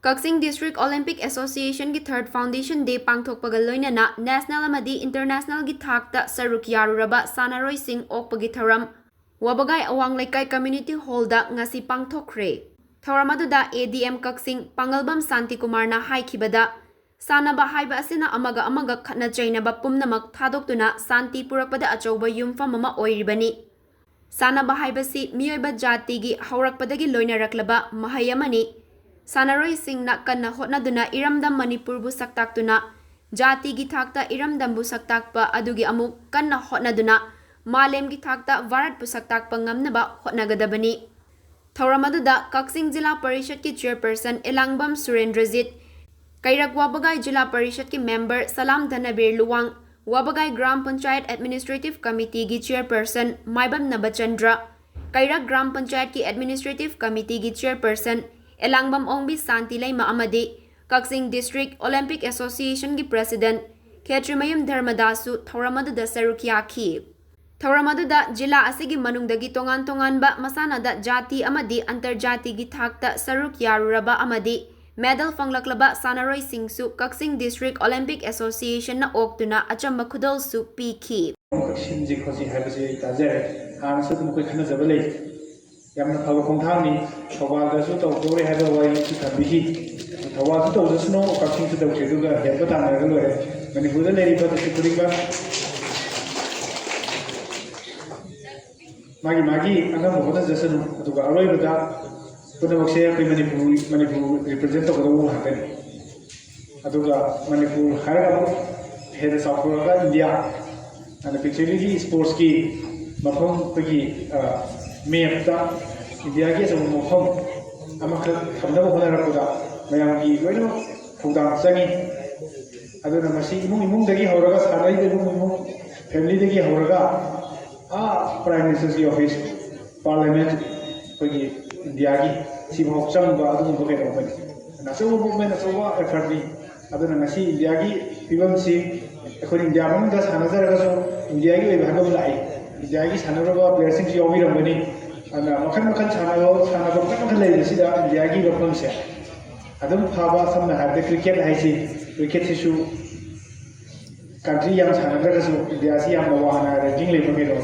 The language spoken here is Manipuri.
Kakching District Olympic Association ki third Foundation Day Pangthokkhre loinana national amadi international gi thakta saruk yaruraba sanaroi sing okpagi tharam wabagai awang laikai community hall da ngasi Pangthokkhre thawramaduda ADM Kakching Pangalbam Santi Kumar na haikibada sanaba haiba asina amaga khatna chainaba pumnamak thadoktuna santi purakpada achauba yumfam ama oiribani sanaba haibasi miyoiba jati gi haurakpadagi loinaraklaba mahayamani Sanaroi sing na kanna hotnaduna iramdam Manipur bu saktaktuna jati gi thakta iramdam bu saktakpa adugi amuk kanna hotnaduna malem gi thakta varat bu saktakpa ngamnaba hotnagadabani thawramaduda Kakching Jilla Parishad ki chairperson Elangbam Surendrajit Kairak Wabagai Jilla Parishad ki member Salam Dhanabir Luwang Wabagai Gram Panchayat Administrative Committee ki chairperson Maibam Nabachandra Kairak Gram Panchayat ki Administrative Committee ki chairperson Elangbam Ongbi Santi Laima amadi Kakching District Olympic Association ki President Khetrimayum Dharmadasu thawramaduda saruk yaki thawramaduda jilla asigi manungdagi tongan ba masanada jati amadi antarjati gi thakta saruk yaruraba amadi medal fanglaklaba sanaroi singsu Kakching District Olympic Association na oktuna achamba khudol su piki Kakching khosi habase tajare hana sa mukoi khana jabalai yamna phaba khongthangni thawaldasu tawdore haba wai ki thabihi thawalsu tawdasno Kakching su tawche duga heba tanaraga lore manipurda leriba tukuriba magi angam bhoda jasanu aduga aroibada punamakse koi manipur represent tawgadabu hakani aduga manipur haraga heda sapuraga India and picture sports ki mafam pagi map ta India ki sa mafam amakha khamna ho na rakuda mayam ki loino thudang sangi aduna masi imung dagi horaga sanai de imung family dagi horaga prime minister's ki office parliament pagi India ki si bhok chang ba adu ko ke ro na so movement so wa effort ni aduna masi India ki pibam si ekhoni India man da sanajar ga so India ki bhagam lai India ki sanaraba players ki yomi rambani ana makhan sanaba kan lai sida India ki rokam se adum phaba samna hade cricket haisi cricket sisu country yang sanajar ga so India si yang lawana ranking le bagi ro